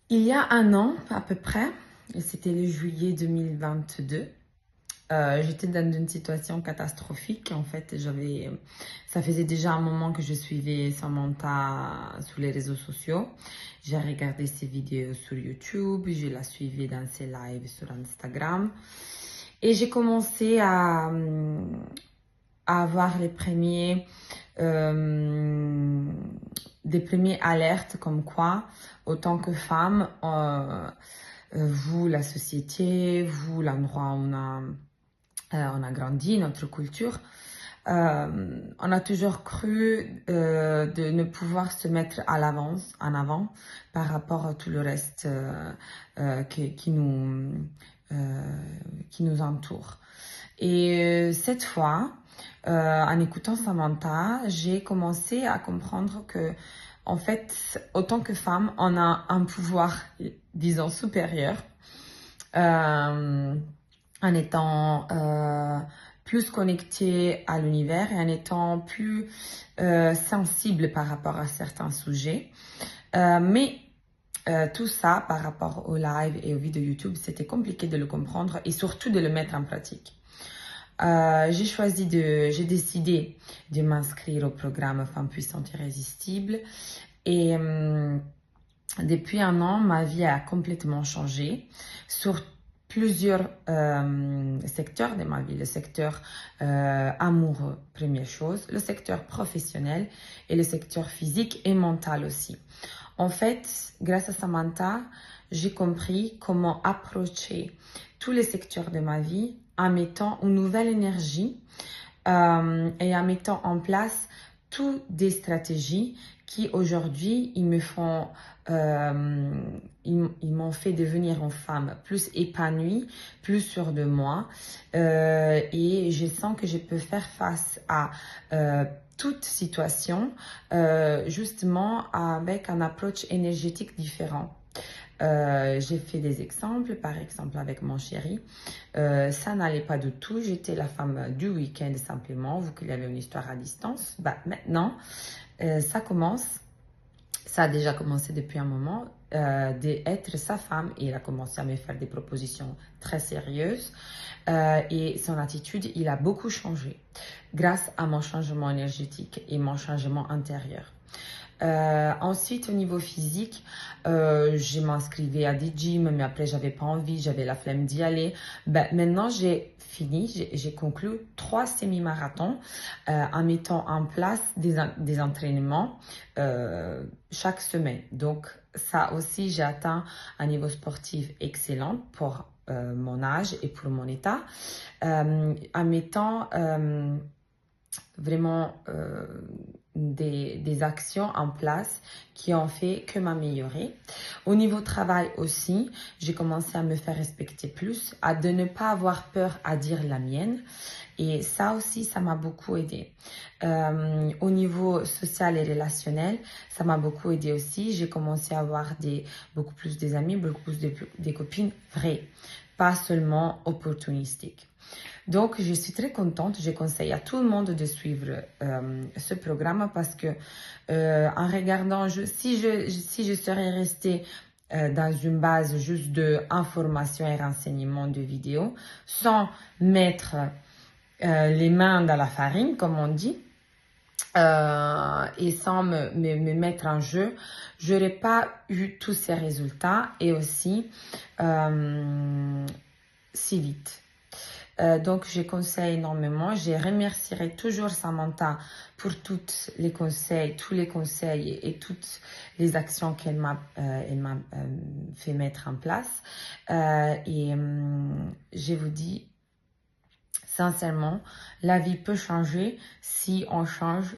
Il y a un an à peu près, et c'était le juillet 2022, j'étais dans une situation catastrophique. En fait, ça faisait déjà un moment que je suivais Samantha sur les réseaux sociaux. J'ai regardé ses vidéos sur YouTube, je la suivais dans ses lives sur Instagram. Et j'ai commencé à avoir euh, des premiers alertes comme quoi, autant que femme, vous, la société, vous, l'endroit où on a grandi, notre culture, on a toujours cru de ne pouvoir se mettre en avant par rapport à tout le reste euh, qui nous entoure. Et cette fois, en écoutant Samantha, j'ai commencé à comprendre que, en fait, autant que femme, on a un pouvoir, disons, supérieur, euh, en étant plus connecté à l'univers et en étant plus sensible par rapport à certains sujets. Mais tout ça, par rapport au live et aux vidéos YouTube, c'était compliqué de le comprendre et surtout de le mettre en pratique. J'ai décidé de m'inscrire au programme Femmes puissantes et irrésistibles. Et depuis un an, ma vie a complètement changé sur plusieurs secteurs de ma vie. Le secteur amoureux, première chose, le secteur professionnel et le secteur physique et mental aussi. En fait, grâce à Samantha, j'ai compris comment approcher tous les secteurs de ma vie en mettant une nouvelle énergie et en mettant en place toutes des stratégies qui aujourd'hui ils m'ont fait devenir une femme plus épanouie, plus sûre de moi, et je sens que je peux faire face à toute situation justement avec une approche énergétique différente. J'ai fait des exemples, par exemple avec mon chéri. Ça n'allait pas du tout. J'étais la femme du week-end simplement, vu qu'il y avait une histoire à distance. Bah, maintenant, ça commence. Ça a déjà commencé depuis un moment d'être sa femme et il a commencé à me faire des propositions très sérieuses et son attitude, il a beaucoup changé grâce à mon changement énergétique et mon changement intérieur. Ensuite, au niveau physique, je m'inscrivais à des gyms, mais après, j'avais pas envie, j'avais la flemme d'y aller. Ben, maintenant, j'ai fini, j'ai conclu 3 semi-marathons en mettant en place des entraînements chaque semaine. Donc, ça aussi, j'ai atteint un niveau sportif excellent pour mon âge et pour mon état, en mettant vraiment des actions en place qui ont fait que m'améliorer. Au niveau travail aussi, j'ai commencé à me faire respecter plus, à de ne pas avoir peur à dire la mienne. Et ça aussi, ça m'a beaucoup aidé. Au niveau social et relationnel, ça m'a beaucoup aidé aussi. J'ai commencé à avoir beaucoup plus des amis, beaucoup plus des copines vraies, pas seulement opportunistiques. Donc, je suis très contente. Je conseille à tout le monde de suivre ce programme parce que en regardant, si je serais restée dans une base juste de information et renseignements de vidéos, sans mettre les mains dans la farine, comme on dit, et sans me mettre en jeu, j'aurais pas eu tous ces résultats et aussi si vite. Donc, je conseille énormément. Je remercierai toujours Samantha pour tous les conseils et toutes les actions qu'elle m'a fait mettre en place. Je vous dis sincèrement, la vie peut changer si on change